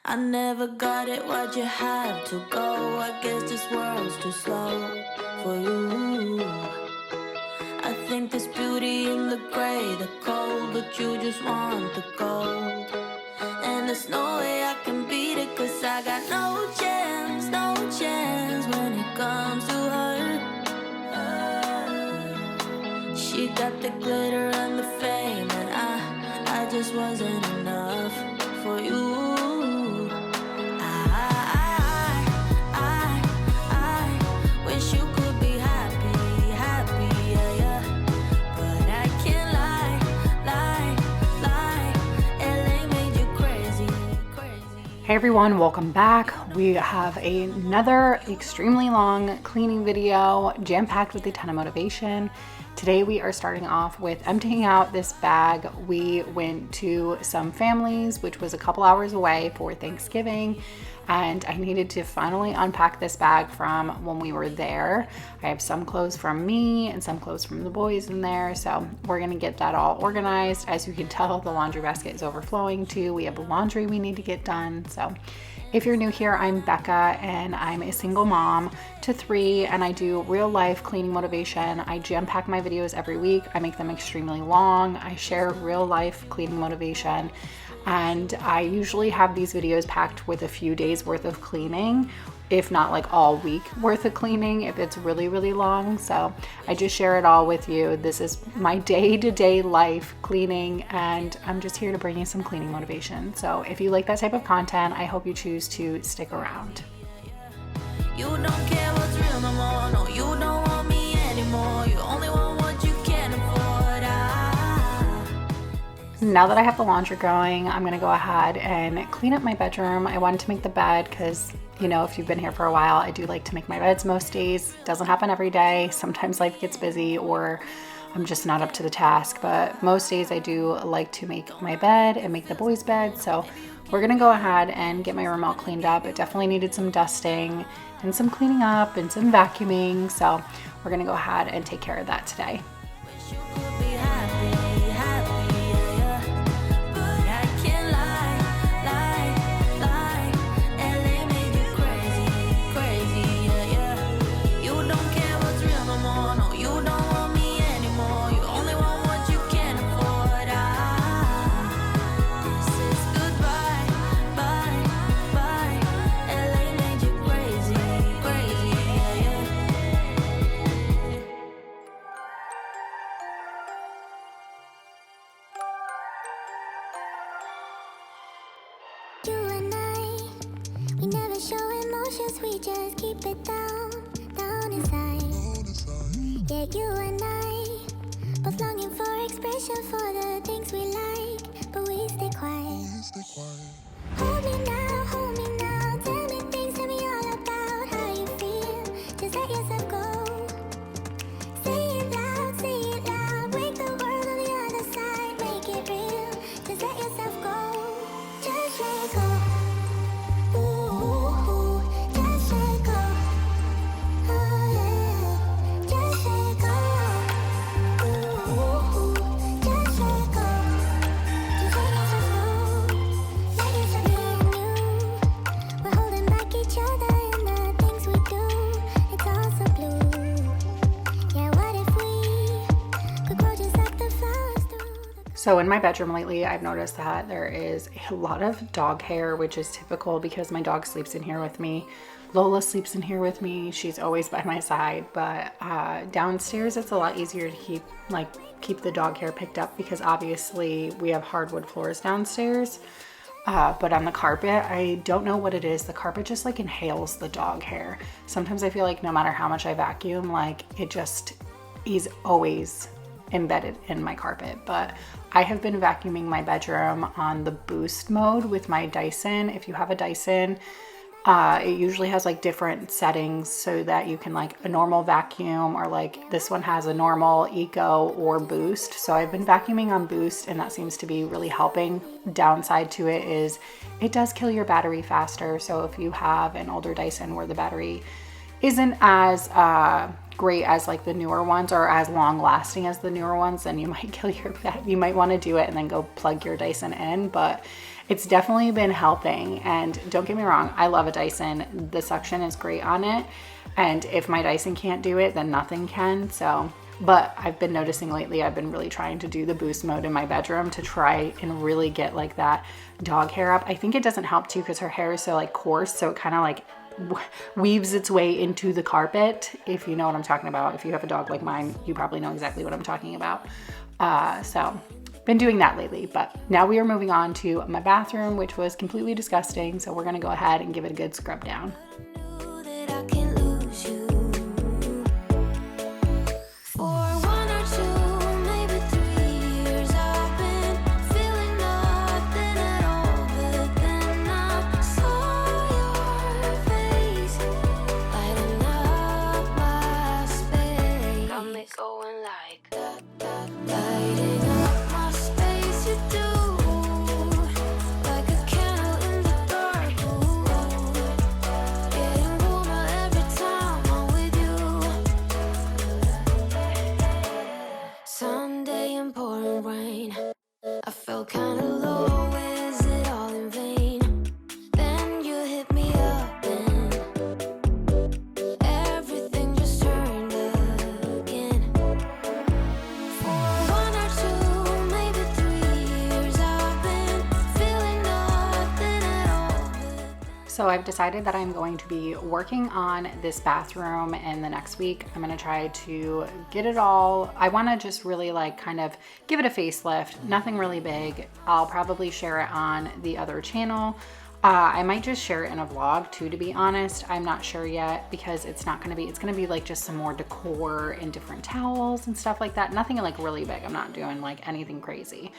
I never got it, why'd you have to go? I guess this world's too slow for you. I think there's beauty in the gray, the cold, but you just want the gold. And there's no way I can beat it, cause I got no chance when it comes to her. She got the glitter and the fame, and I just wasn't enough for you. I wish you could be happy, yeah, yeah. But I can't lie. LA made you crazy. Hey everyone, welcome back. We have another extremely long cleaning video, jam-packed with a ton of motivation. Today we are starting off with emptying out this bag. We went to some families, which was a couple hours away for Thanksgiving, and I needed to finally unpack this bag from when we were there. I have some clothes from me and some clothes from the boys in there, so we're gonna get that all organized. As you can tell, the laundry basket is overflowing too. We have laundry we need to get done. So if you're new here, I'm Becca and I'm a single mom to 3, and I do real life cleaning motivation. I jam pack my videos every week. I make them extremely long. I share real life cleaning motivation, and I usually have these videos packed with a few days worth of cleaning, if not like all week worth of cleaning if it's really, really long. So I just share it all with you. This is my day-to-day life cleaning, and I'm just here to bring you some cleaning motivation. So if you like that type of content, I hope you choose to stick around. You don't care what's real no more. No, you don't want me anymore. You only want what you can afford. Now that I have the laundry going, I'm gonna go ahead and clean up my bedroom. I wanted to make the bed because, you know, if you've been here for a while, I do like to make my beds most days. Doesn't happen every day. Sometimes life gets busy or I'm just not up to the task, but most days I do like to make my bed and make the boys' bed. So we're gonna go ahead and get my room all cleaned up. It definitely needed some dusting and some cleaning up and some vacuuming. So we're gonna go ahead and take care of that today. Wish you could be happy, yeah, yeah. But I can't lie. LA made you crazy, yeah, yeah. You don't care what's real no more. No, you don't want me anymore. You only want what you can afford. This is goodbye, bye. LA made you crazy, yeah, yeah. You and I, we never show emotions, we just keep it down inside. Yeah, you and I, both longing for expression for the things we like, but we stay quiet. Hold me now, tell me all about how you feel. Just let yourself go. Say it loud, wake the world on the other side, make it real. Just let yourself go, just let go. Ooh, just let go. Oh yeah, just let go. Ooh, just let go. Just let yourself go. Let yourself be new. We're holding back each other in the things we do. It's all so blue. Yeah, what if we could grow just like the flowers do? So in my bedroom lately, I've noticed that there is a lot of dog hair, which is typical because my dog sleeps in here with me. Lola sleeps in here with me. She's always by my side, but downstairs it's a lot easier to keep the dog hair picked up because obviously we have hardwood floors downstairs. But on the carpet, I don't know what it is. The carpet just like inhales the dog hair. Sometimes I feel like no matter how much I vacuum, like it just is always embedded in my carpet. But I have been vacuuming my bedroom on the boost mode with my Dyson. If you have a Dyson, it usually has like different settings so that you can like a normal vacuum, or like this one has a normal, eco, or boost. So I've been vacuuming on boost and that seems to be really helping. Downside to it is it does kill your battery faster. So if you have an older Dyson where the battery isn't as great as like the newer ones or as long lasting as the newer ones, then you might kill your bat. You might want to do it and then go plug your Dyson in. But it's definitely been helping. And don't get me wrong, I love a Dyson. The suction is great on it. And if my Dyson can't do it, then nothing can. So, but I've been noticing lately, I've been really trying to do the boost mode in my bedroom to try and really get like that dog hair up. I think it doesn't help too because her hair is so like coarse. So it kind of like weaves its way into the carpet, if you know what I'm talking about. If you have a dog like mine, you probably know exactly what I'm talking about. So been doing that lately, but now we are moving on to my bathroom, which was completely disgusting. So we're going to go ahead and give it a good scrub down. So I've decided that I'm going to be working on this bathroom in the next week. I'm going to try to get it all. I want to just really like kind of give it a facelift, nothing really big. I'll probably share it on the other channel. I might just share it in a vlog too, to be honest. I'm not sure yet because it's going to be like just some more decor and different towels and stuff like that. Nothing like really big. I'm not doing like anything crazy.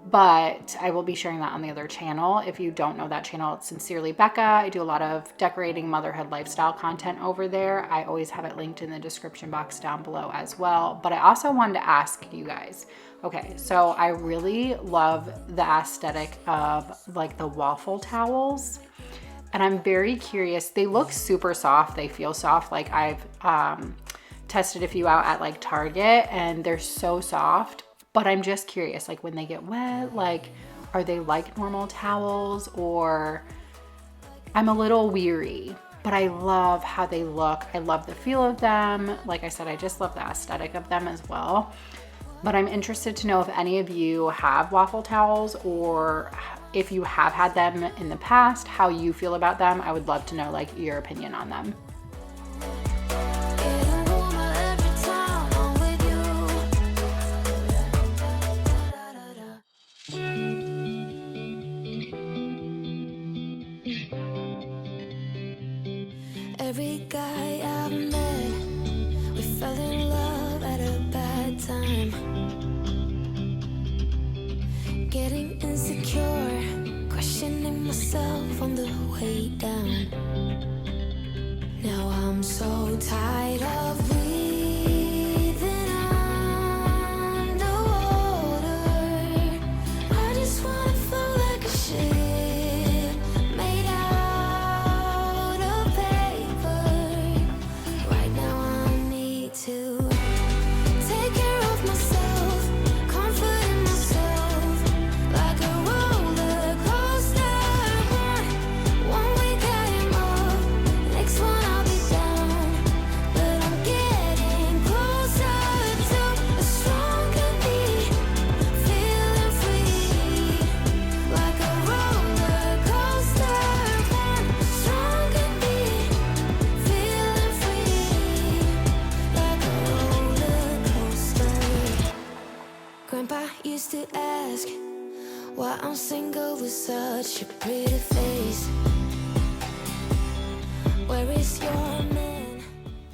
But I will be sharing that on the other channel. If you don't know that channel, it's Sincerely Becka. I do a lot of decorating, motherhood, lifestyle content over there. I always have it linked in the description box down below as well. But I also wanted to ask you guys, okay, so I really love the aesthetic of like the waffle towels. And I'm very curious. They look super soft. They feel soft. Like I've tested a few out at like Target and they're so soft. But I'm just curious, like when they get wet, like, are they like normal towels, or I'm a little weary, but I love how they look. I love the feel of them. Like I said, I just love the aesthetic of them as well. But I'm interested to know if any of you have waffle towels, or if you have had them in the past, how you feel about them. I would love to know like your opinion on them. Every guy I've met, we fell in love at a bad time. Getting insecure, questioning myself on the way down. Now I'm so tired of breathing underwater. I just wanna float like a ship made out of paper. Right now I need to take care of myself, comfort in myself, like a roller coaster. One week I am up, next one I'll be down. But I'm getting closer to a stronger me, feeling free, like a roller coaster. One stronger me, feeling free, like a roller coaster. Grandpa used to ask why I'm single with such a pretty face. Where is your man?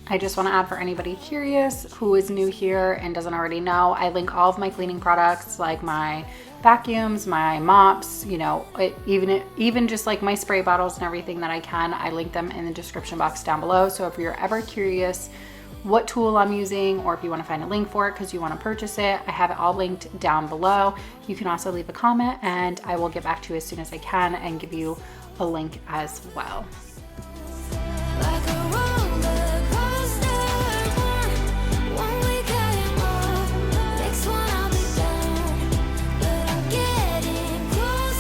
I just want to add, for anybody curious who is new here and doesn't already know, I link all of my cleaning products, like my vacuums, my mops, you know, even just like my spray bottles and everything that I can, I link them in the description box down below. So if you're ever curious what tool I'm using, or if you want to find a link for it because you want to purchase it, I have it all linked down below. You can also leave a comment and I will get back to you as soon as I can and give you a link as well. Like a roller coaster. One week I am up, next one I'll be down. But I'm getting closer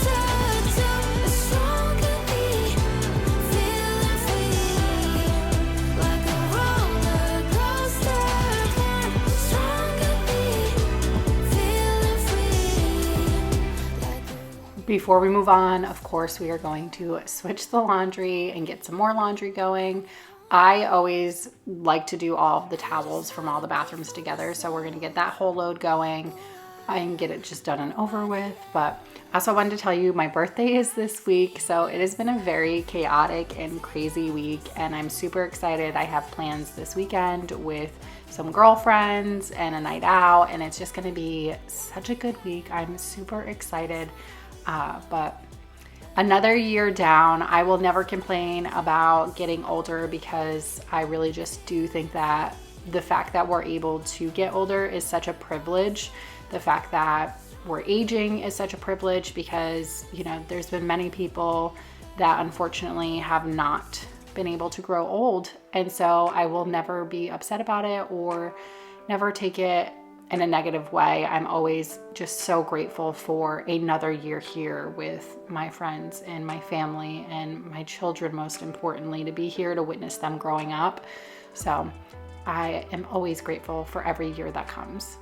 Before we move on, of course, we are going to switch the laundry and get some more laundry going. I always like to do all of the towels from all the bathrooms together, so we're gonna get that whole load going. I can get it just done and over with. But I also wanted to tell you my birthday is this week, so it has been a very chaotic and crazy week, and I'm super excited. I have plans this weekend with some girlfriends and a night out, and it's just gonna be such a good week. I'm super excited. But another year down, I will never complain about getting older, because I really just do think that the fact that we're able to get older is such a privilege. The fact that we're aging is such a privilege, because, you know, there's been many people that unfortunately have not been able to grow old. And so I will never be upset about it or never take it in a negative way. I'm always just so grateful for another year here with my friends and my family and my children, most importantly, to be here to witness them growing up. So I am always grateful for every year that comes.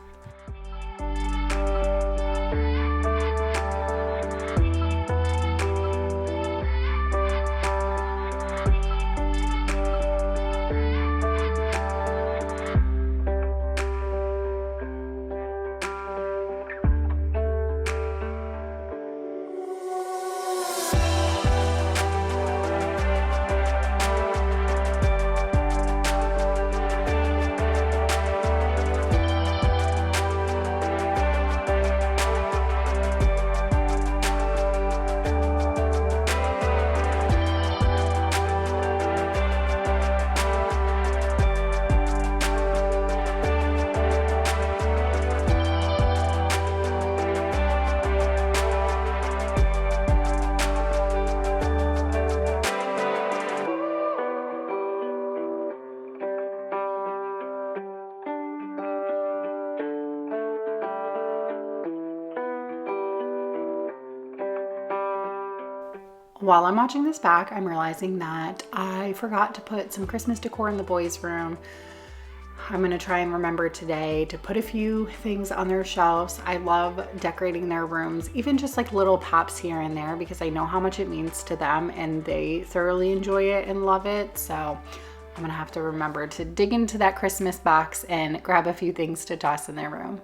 While I'm watching this back, I'm realizing that I forgot to put some Christmas decor in the boys' room. I'm gonna try and remember today to put a few things on their shelves. I love decorating their rooms, even just like little pops here and there, because I know how much it means to them and they thoroughly enjoy it and love it. So I'm gonna have to remember to dig into that Christmas box and grab a few things to toss in their room.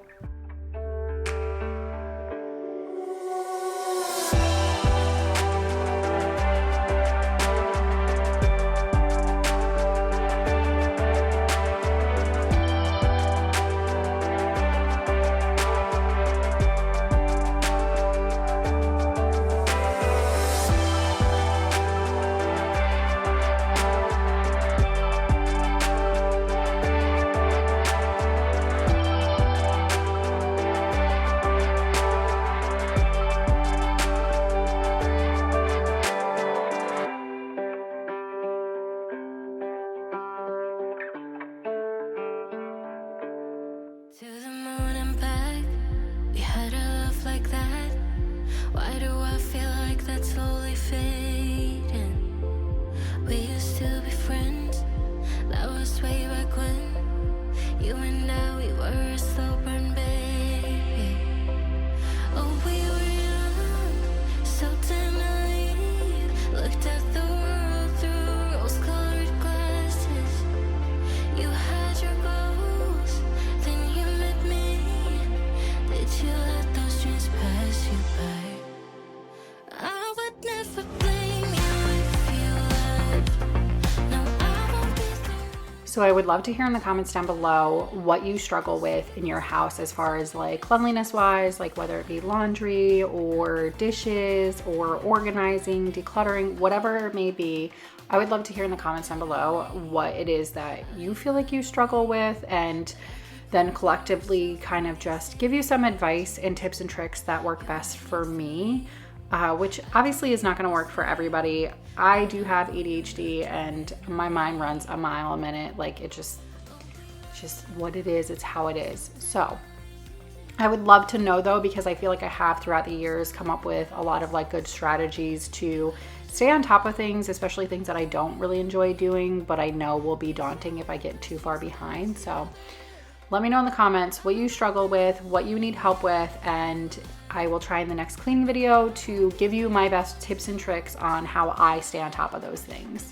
To the moon and back, we had a love like that. Why do I feel like that's slowly fading? We used to be friends, that was way back when. You and I, we were a slow burn, baby. Oh, we were young, so damn naive. Looked at the world through rose-colored glasses. You had your goals, then you met me. Did you let those dreams pass you by? I would never blame you if you left. No, I won't be the one. So I would love to hear in the comments down below what you struggle with in your house as far as like cleanliness wise, like whether it be laundry or dishes or organizing, decluttering, whatever it may be. I would love to hear in the comments down below what it is that you feel like you struggle with, and then collectively kind of just give you some advice and tips and tricks that work best for me, which obviously is not going to work for everybody. I do have ADHD and my mind runs a mile a minute. Like it's just what it is. It's how it is. So I would love to know though, because I feel like I have throughout the years come up with a lot of like good strategies to stay on top of things, especially things that I don't really enjoy doing, but I know will be daunting if I get too far behind. So let me know in the comments what you struggle with, what you need help with, and I will try in the next cleaning video to give you my best tips and tricks on how I stay on top of those things.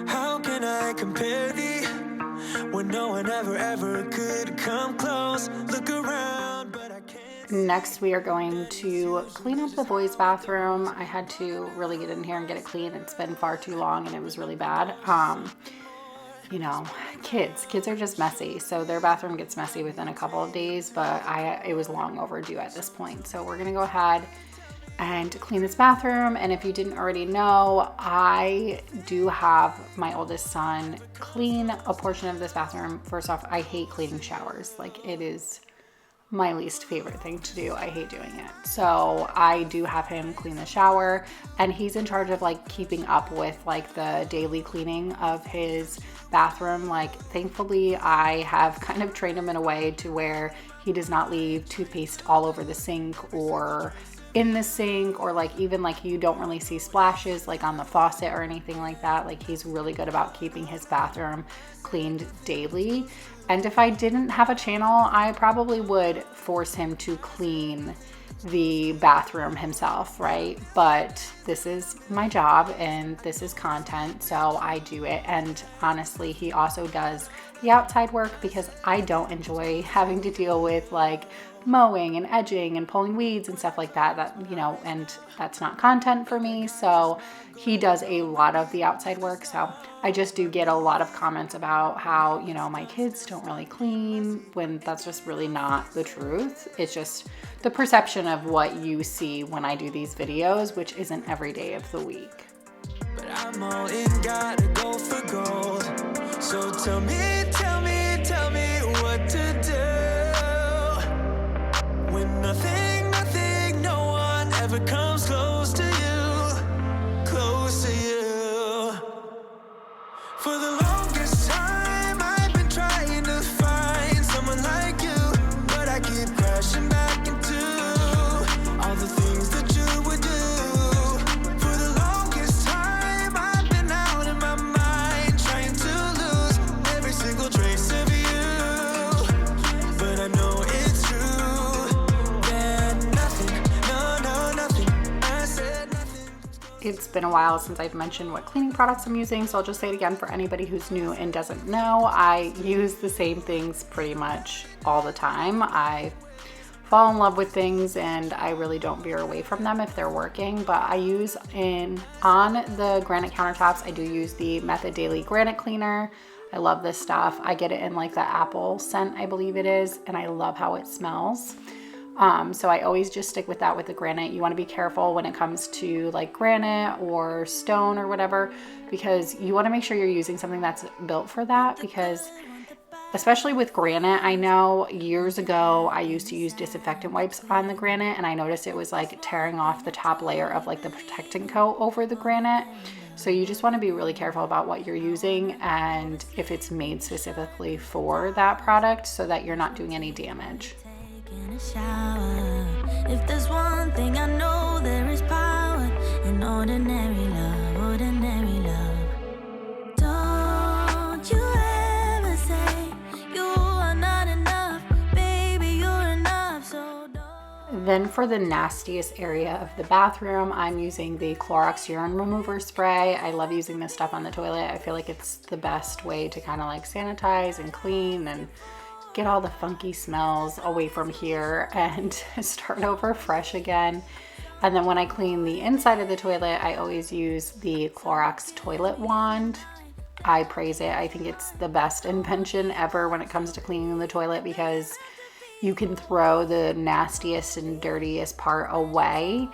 How can I compare thee when no one ever could come close? Look around, but I can't. Next, we are going to clean up the boys' bathroom. I had to really get in here and get it clean. It's been far too long and it was really bad. You know, kids are just messy. So their bathroom gets messy within a couple of days, but it was long overdue at this point. So we're gonna go ahead and clean this bathroom. And if you didn't already know, I do have my oldest son clean a portion of this bathroom. First off, I hate cleaning showers. Like, it is my least favorite thing to do. I hate doing it. So I do have him clean the shower, and he's in charge of like keeping up with like the daily cleaning of his bathroom. Like, thankfully I have kind of trained him in a way to where he does not leave toothpaste all over the sink or in the sink, or like even like you don't really see splashes like on the faucet or anything like that. Like, he's really good about keeping his bathroom cleaned daily. And if I didn't have a channel, I probably would force him to clean the bathroom himself, right? But this is my job and this is content, so I do it. And honestly, he also does the outside work because I don't enjoy having to deal with like mowing and edging and pulling weeds and stuff like that, you know, and that's not content for me. So he does a lot of the outside work. So I just do get a lot of comments about how, you know, my kids don't really clean, when that's just really not the truth. It's just the perception of what you see when I do these videos, which isn't every day of the week. But I'm all in, gotta go for gold. So tell me what to do. When nothing, no one ever comes close to you, close to you. For the longest time, I've been trying to find someone like you, but I keep crashing back into all the things that you would do. For the longest time, I've been out of my mind, trying to lose every single trace of you. But I know it's true that nothing, nothing, I said nothing. It's been a while since I've mentioned what cleaning products I'm using, so I'll just say it again for anybody who's new and doesn't know. I use the same things pretty much all the time. I fall in love with things and I really don't veer away from them if they're working, but I use on the granite countertops, I do use the Method Daily Granite Cleaner. I love this stuff. I get it in like the apple scent, I believe it is, and I love how it smells. So I always just stick with that with the granite. You want to be careful when it comes to like granite or stone or whatever, because you want to make sure you're using something that's built for that, because especially with granite, I know years ago I used to use disinfectant wipes on the granite and I noticed it was like tearing off the top layer of like the protectant coat over the granite. So you just want to be really careful about what you're using and if it's made specifically for that product so that you're not doing any damage. In a shower. If there's one thing I know, there is power in ordinary love, ordinary love. Don't you ever say you are not enough, baby, you're enough, so don't. The then for the nastiest area of the bathroom, I'm using the Clorox urine remover spray. I love using this stuff on the toilet. I feel like it's the best way to kind of like sanitize and clean and get all the funky smells away from here and start over fresh again. And then when I clean the inside of the toilet, I always use the Clorox toilet wand. I praise it. I think it's the best invention ever when it comes to cleaning the toilet, because you can throw the nastiest and dirtiest part away.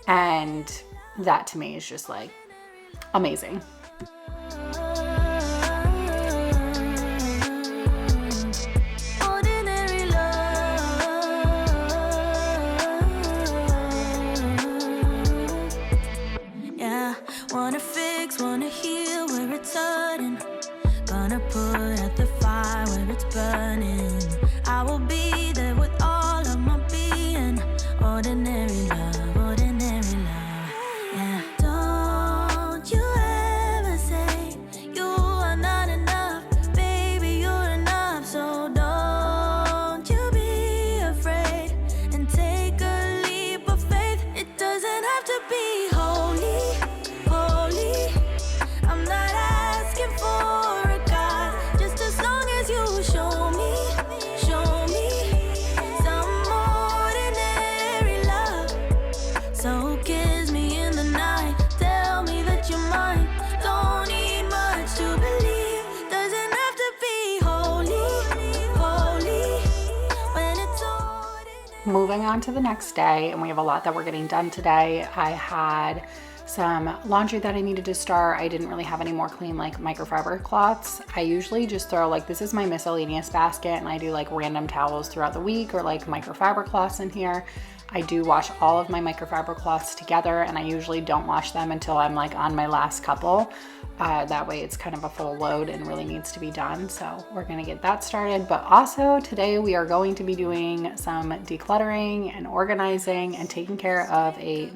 And that to me is just like amazing. Wanna fix, wanna heal where it's hurting. Gonna put out the fire where it's burning. I will be there with all of my being. Ordinary love, ordinary love. Yeah. Don't you ever say you are not enough. Baby, you're enough. So don't you be afraid and take a leap of faith. It doesn't have to be holy. I'm not asking for a God, just as long as you show me some ordinary love. So kiss me in the night, tell me that you're mine. Don't need much to believe, doesn't have to be holy, when it's ordinary. Moving on to the next day, and we have a lot that we're getting done today. I had some laundry that I needed to start. I didn't really have any more clean like microfiber cloths. I usually just throw like, this is my miscellaneous basket, and I do like random towels throughout the week or like microfiber cloths in here. I do wash all of my microfiber cloths together, and I usually don't wash them until I'm like on my last couple. That way it's kind of a full load and really needs to be done. So we're gonna get that started. But also today we are going to be doing some decluttering and organizing and taking care of a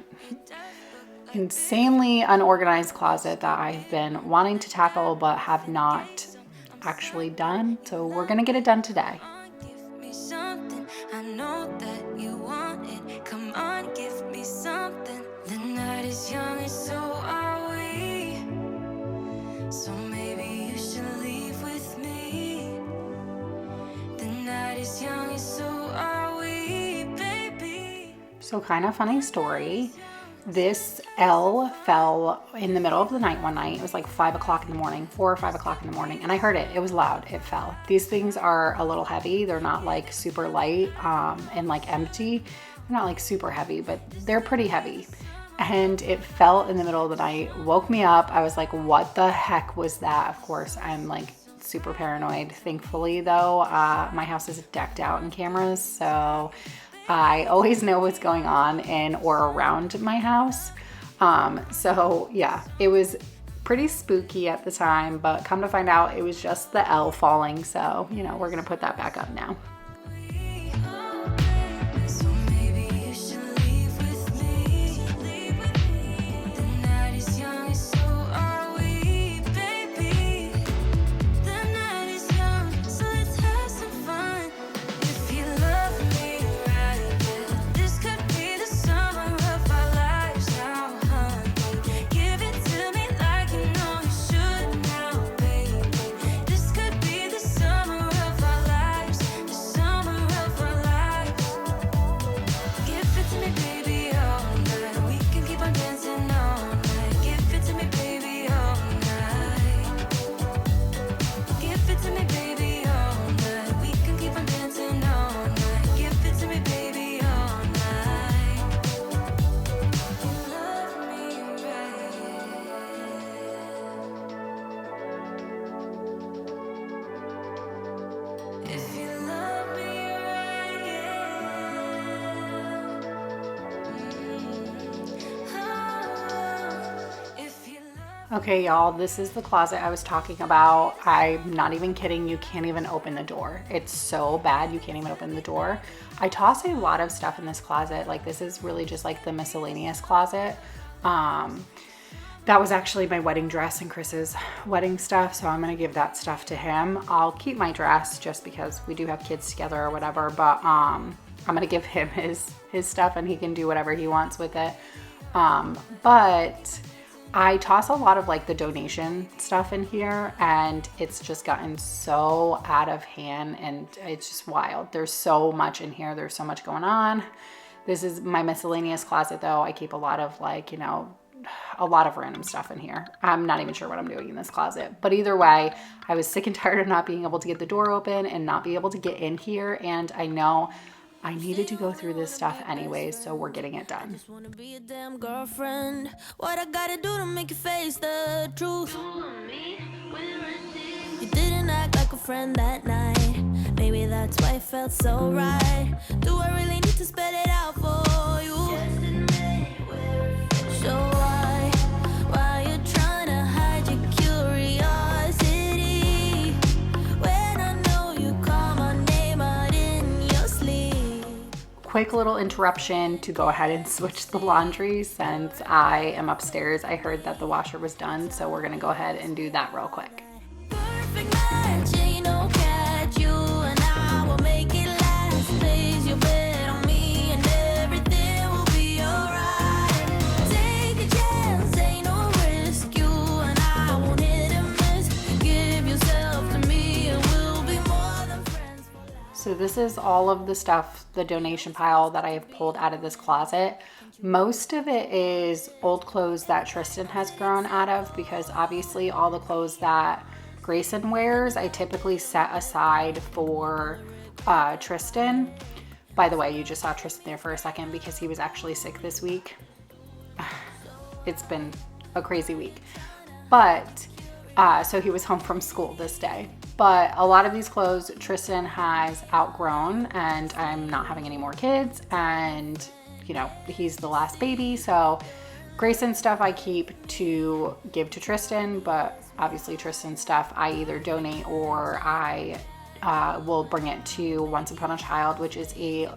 insanely unorganized closet that I've been wanting to tackle but have not actually done. So we're gonna get it done today. Give me something, I know that you want it. Come on, give me something. The night is young and so are we. So maybe you should leave with me. The night is young and so are we, baby. So kind of funny story. This L fell in the middle of the night one night. It was like 5 o'clock in the morning, 4 or 5 o'clock in the morning, and I heard it. It was loud. It fell. These things are a little heavy. They're not like super light and like empty. They're not like super heavy, but they're pretty heavy. And it fell in the middle of the night, woke me up. I was like, what the heck was that? Of course, I'm like super paranoid. Thankfully though, my house is decked out in cameras, so I always know what's going on in or around my house. So yeah, it was pretty spooky at the time, but come to find out it was just the L falling. So, you know, we're gonna put that back up now. So maybe you should leave with me. The night is young and so are we, baby. The night is young, so let's have some fun. If you love me right, yeah, this could be the summer of our lives now, honey. Give it to me like you know you should now, baby. This could be the summer of our lives, the summer of our lives. Give it to me, baby, all night. We can keep on dancing all night. Give it to me, baby, all night. Give it to me, baby, all night. We can keep on dancing all night. Give it to me, baby, all night. You love me right. If you love me right, if you love. Okay, y'all, this is the closet I was talking about. I'm not even kidding. You can't even open the door. It's so bad. You can't even open the door. I toss a lot of stuff in this closet. Like, this is really just like the miscellaneous closet. That was actually my wedding dress and Chris's wedding stuff, so I'm gonna give that stuff to him. I'll keep my dress just because we do have kids together or whatever, but I'm gonna give him his his stuff and he can do whatever he wants with it. But I toss a lot of like the donation stuff in here, and it's just gotten so out of hand and it's just wild. There's so much in here. There's so much going on. This is my miscellaneous closet though. I keep a lot of like, you know, a lot of random stuff in here. I'm not even sure what I'm doing in this closet, but either way, I was sick and tired of not being able to get the door open and not be able to get in here. And I know I needed to go through this stuff anyways, so we're getting it done. Just wanna be a damn girlfriend. What I gotta do to make you face the truth? You didn't act like a friend that night. Maybe that's why it felt so right. Do I really need to spell it out for you? So why you trying to hide your curiosity when I know you call my name out in your sleep? Quick little interruption to go ahead and switch the laundry since I am upstairs. I heard that the washer was done, so we're gonna go ahead and do that real quick. Perfect match, ain't no catch. You and I will make it last. Place your bet on me and everything will be alright. Take a chance, ain't no risk. You and I won't hit and miss. Give yourself to me and we'll be more than friends for life. So this is all of the stuff, the donation pile that I have pulled out of this closet. Most of it is old clothes that Tristan has grown out of, because obviously all the clothes that Grayson wears, I typically set aside for Tristan. By the way, you just saw Tristan there for a second because he was actually sick this week. It's been a crazy week. But, so he was home from school this day. But a lot of these clothes Tristan has outgrown, and I'm not having any more kids, and you know, he's the last baby, so Grayson's stuff I keep to give to Tristan, but obviously Tristan's stuff I either donate or I will bring it to Once Upon a Child, which is a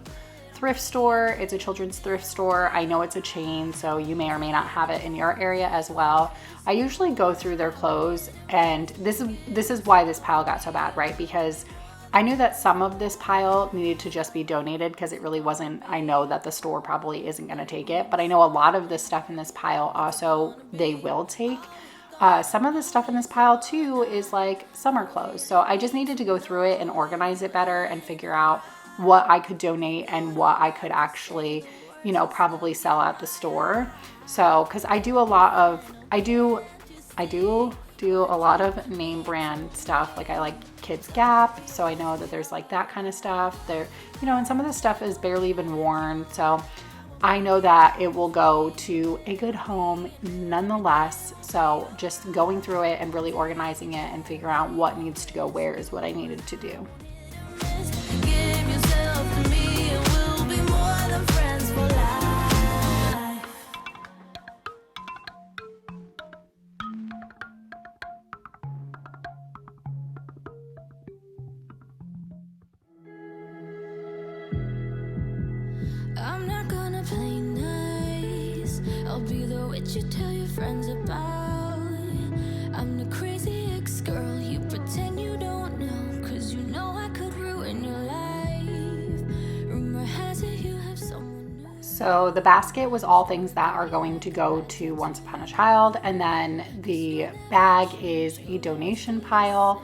thrift store. It's a children's thrift store. I know it's a chain, so you may or may not have it in your area as well. I usually go through their clothes, and this is why this pile got so bad, right? Because I knew that some of this pile needed to just be donated because it really wasn't, I know that the store probably isn't going to take it, but I know a lot of the stuff in this pile also they will take. Some of the stuff in this pile too is like summer clothes. So I just needed to go through it and organize it better and figure out what I could donate and what I could actually, you know, probably sell at the store. So, cause I do a lot of, I do a lot of name brand stuff. Like I like Kids Gap, so I know that there's like that kind of stuff there, you know, and some of the stuff is barely even worn. So I know that it will go to a good home nonetheless. So just going through it and really organizing it and figuring out what needs to go where is what I needed to do. Give yourself to me and we'll be more than friends for life. I'm not gonna play nice. I'll be the witch you tell your friends about. I'm the crazy ex-girl you pretend you don't know, 'cause you know I could ruin your life. Rumor has it you have someone new. So the basket was all things that are going to go to Once Upon a Child, and then the bag is a donation pile.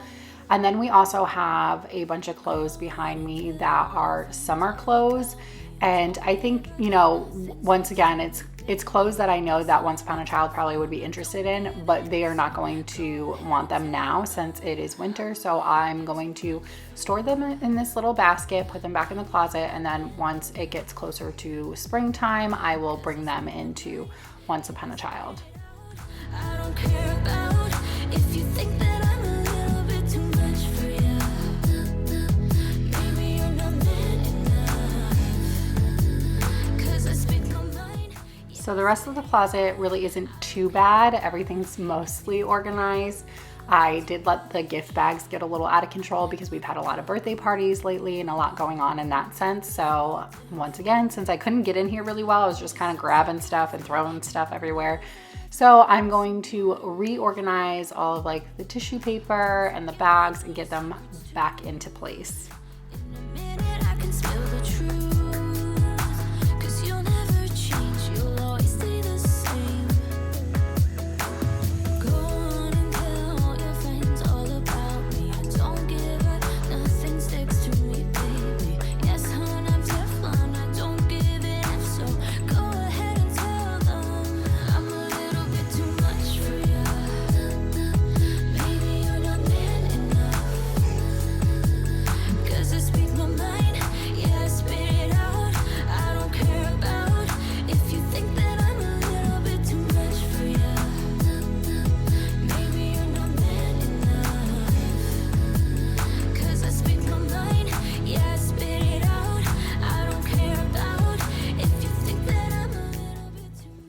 And then we also have a bunch of clothes behind me that are summer clothes. And I think, you know, once again, it's clothes that I know that Once Upon a Child probably would be interested in, but they are not going to want them now since it is winter. So I'm going to store them in this little basket, put them back in the closet, and then once it gets closer to springtime, I will bring them into Once Upon a Child. I don't care about if you think that I'm a little bit too much for you. Maybe you're not man enough, 'cause I speak my mind. So the rest of the closet really isn't too bad. Everything's mostly organized. I did let the gift bags get a little out of control because we've had a lot of birthday parties lately and a lot going on in that sense. So once again, since I couldn't get in here really well, I was just kind of grabbing stuff and throwing stuff everywhere. So I'm going to reorganize all of like the tissue paper and the bags and get them back into place. In a minute I can spill the truth, 'cause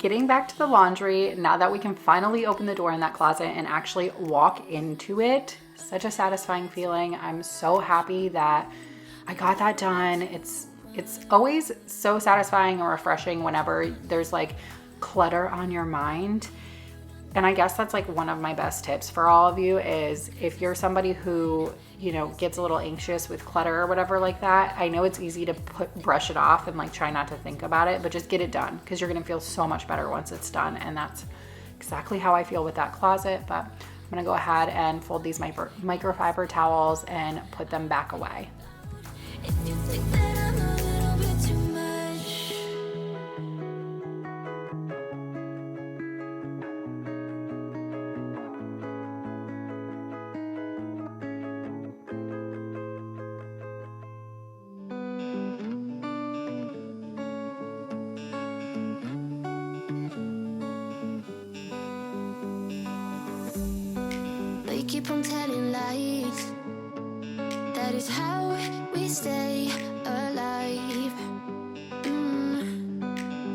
getting back to the laundry, now that we can finally open the door in that closet and actually walk into it, such a satisfying feeling. I'm so happy that I got that done. It's always so satisfying and refreshing whenever there's like clutter on your mind. And I guess that's like one of my best tips for all of you is if you're somebody who, you know, gets a little anxious with clutter or whatever like that, I know it's easy to brush it off and like try not to think about it, but just get it done because you're going to feel so much better once it's done. And that's exactly how I feel with that closet. But I'm going to go ahead and fold these microfiber towels and put them back away. If you think that I'm a little bit too much. They keep on telling lies. That is how we stay alive.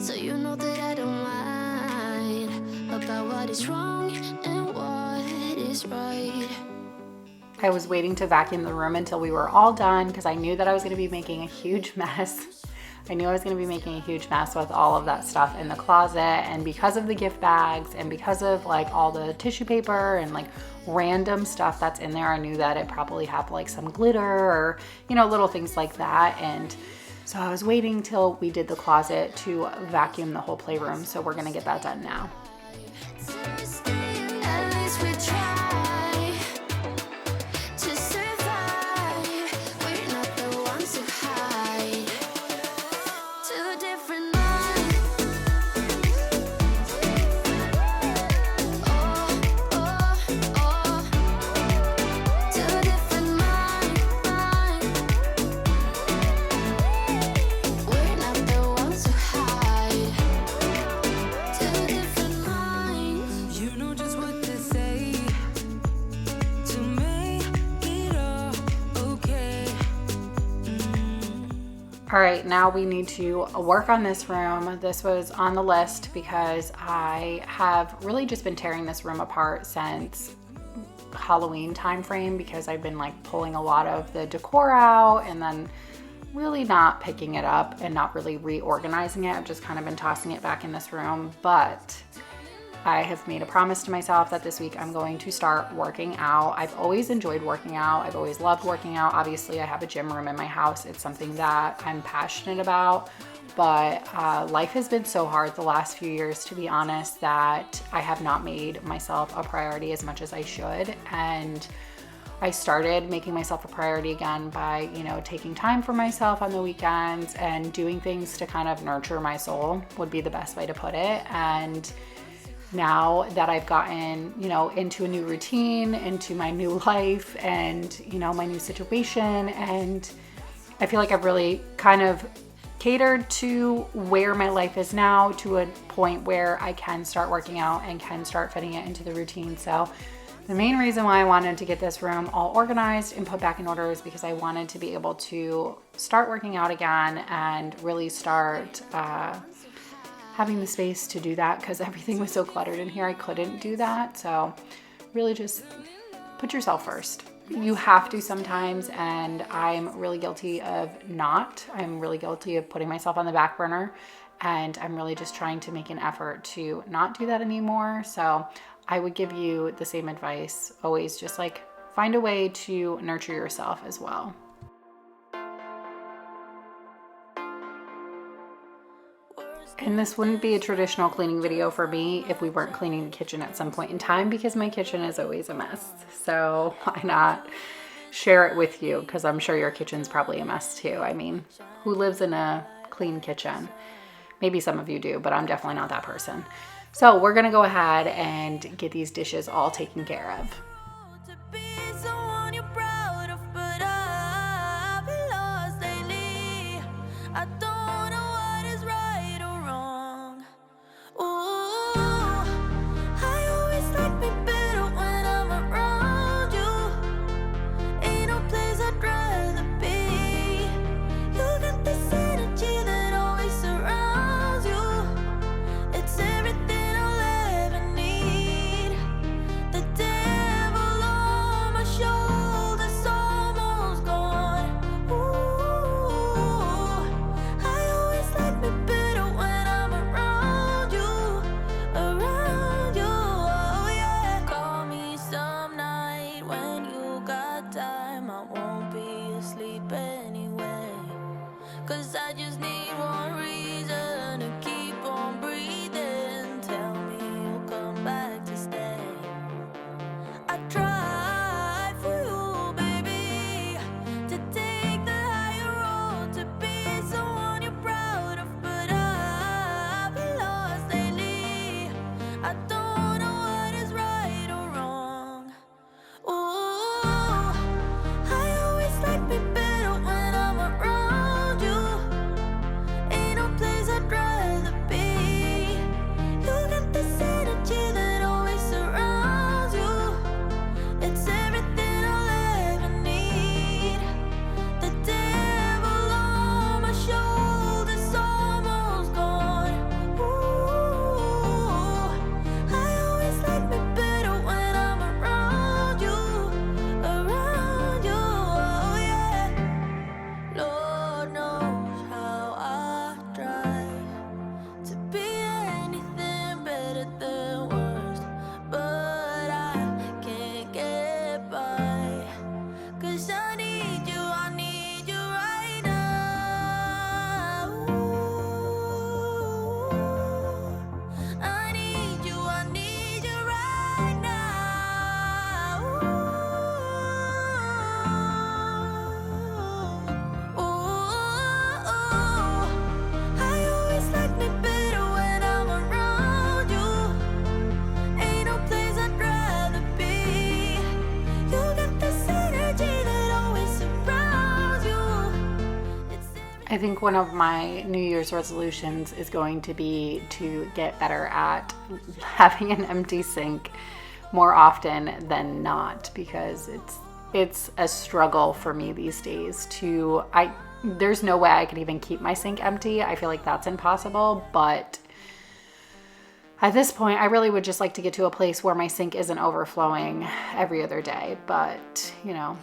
So you know that I don't mind about what is wrong and what is right. I was waiting to vacuum the room until we were all done because I knew that I was going to be making a huge mess. I knew I was going to be making a huge mess with all of that stuff in the closet, and because of the gift bags and because of like all the tissue paper and like random stuff that's in there, I knew that it probably had like some glitter or, you know, little things like that. And so I was waiting till we did the closet to vacuum the whole playroom. So we're going to get that done now. At least we try to survive. We're not the ones who hide. Two different minds. Two different minds. We're not the ones who hide. Two different minds. You know just what to say to make it all okay. All right, now we need to work on this room. This was on the list because I have really just been tearing this room apart since Halloween time frame because I've been like pulling a lot of the decor out and then really not picking it up and not really reorganizing it. I've just kind of been tossing it back in this room, but I have made a promise to myself that this week I'm going to start working out. I've always enjoyed working out. I've always loved working out. Obviously, I have a gym room in my house. It's something that I'm passionate about, but life has been so hard the last few years, to be honest, that I have not made myself a priority as much as I should. And I started making myself a priority again by, you know, taking time for myself on the weekends and doing things to kind of nurture my soul would be the best way to put it. And now that I've gotten, you know, into a new routine, into my new life and, you know, my new situation, and I feel like I've really kind of catered to where my life is now to a point where I can start working out and can start fitting it into the routine. So the main reason why I wanted to get this room all organized and put back in order is because I wanted to be able to start working out again and really start having the space to do that because everything was so cluttered in here. I couldn't do that. So really just put yourself first. You have to sometimes, and I'm really guilty of not. I'm really guilty of putting myself on the back burner, and I'm really just trying to make an effort to not do that anymore. So I would give you the same advice. Always just like find a way to nurture yourself as well. And this wouldn't be a traditional cleaning video for me if we weren't cleaning the kitchen at some point in time because my kitchen is always a mess. So why not share it with you? Because I'm sure your kitchen's probably a mess too. I mean, who lives in a clean kitchen? Maybe some of you do, but I'm definitely not that person. So we're gonna go ahead and get these dishes all taken care of. To be someone you're proud of, but I've been lost lately. I don't know what is right or wrong. Ooh, I always like me better when I'm around you. Ain't no place I'd rather be. You got this energy that always surrounds you. It's everything I think one of my New Year's resolutions is going to be to get better at having an empty sink more often than not, because it's a struggle for me these days there's no way I could even keep my sink empty. I feel like that's impossible, but at this point, I really would just like to get to a place where my sink isn't overflowing every other day. But, you know,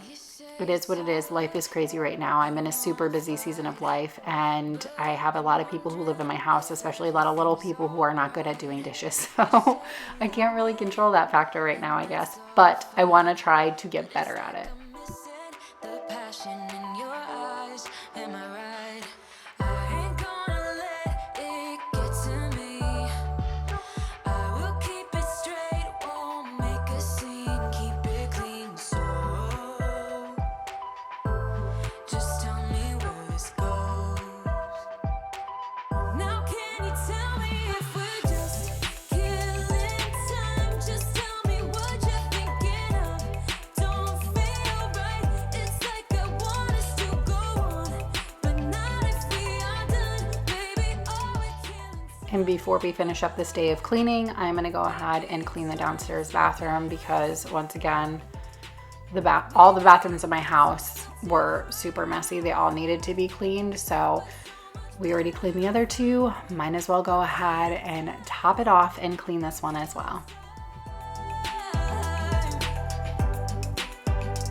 it is what it is. Life is crazy right now. I'm in a super busy season of life, and I have a lot of people who live in my house, especially a lot of little people who are not good at doing dishes. So I can't really control that factor right now, I guess. But I want to try to get better at it. The passion in your eyes, am I right? I ain't gonna let it get to me. I will keep it straight, won't make a scene, keep it clean. So just tell me where this goes. Now can you tell me if we're just killing time? Just tell me what you're thinking of. Don't feel right, it's like I want us to go on, but not if we are done, baby. Oh, we're killing time. And before we finish up this day of cleaning, I'm gonna go ahead and clean the downstairs bathroom, because once again, all the bathrooms in my house were super messy. They all needed to be cleaned. So we already cleaned the other two. Might as well go ahead and top it off and clean this one as well.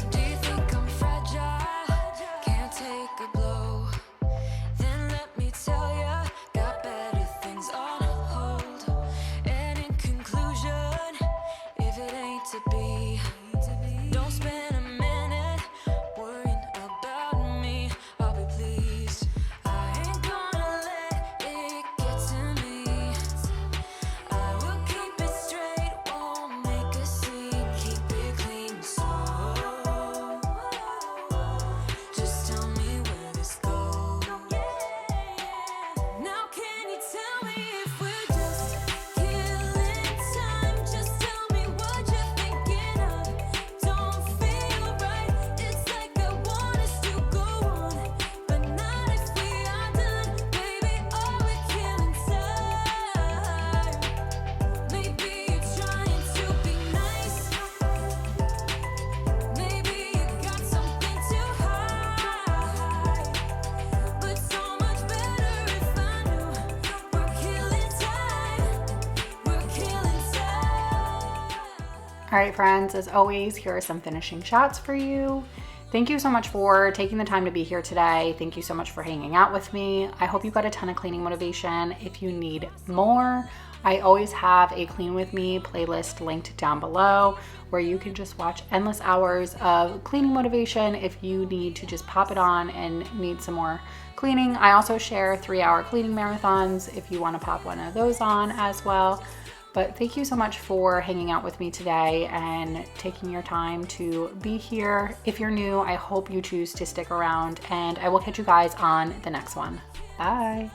Do you think I'm fragile? Can't take a blow? Then let me tell ya, got better things on hold. And in conclusion, if it ain't to be, don't spend a minute worrying about me. I'll be pleased. I ain't gonna let it get to me. I will keep it straight, won't make a scene, keep it clean. So just tell me where this goes. Now can you tell me if we're just killing time? Just tell me what you're thinking of. Don't feel right, it's like I want us to go on, but not if we are done, baby. Oh, we're killing time. Maybe you're trying to be nice. Maybe you got something to hide, but so much better if I knew. We're killing time. We're killing time. All right, friends, as always, here are some finishing shots for you. Thank you so much for taking the time to be here today. Thank you so much for hanging out with me. I hope you got a ton of cleaning motivation. If you need more, I always have a Clean With Me playlist linked down below, where you can just watch endless hours of cleaning motivation if you need to just pop it on and need some more cleaning. I also share 3-hour cleaning marathons if you want to pop one of those on as well. But thank you so much for hanging out with me today and taking your time to be here. If you're new, I hope you choose to stick around, and I will catch you guys on the next one. Bye.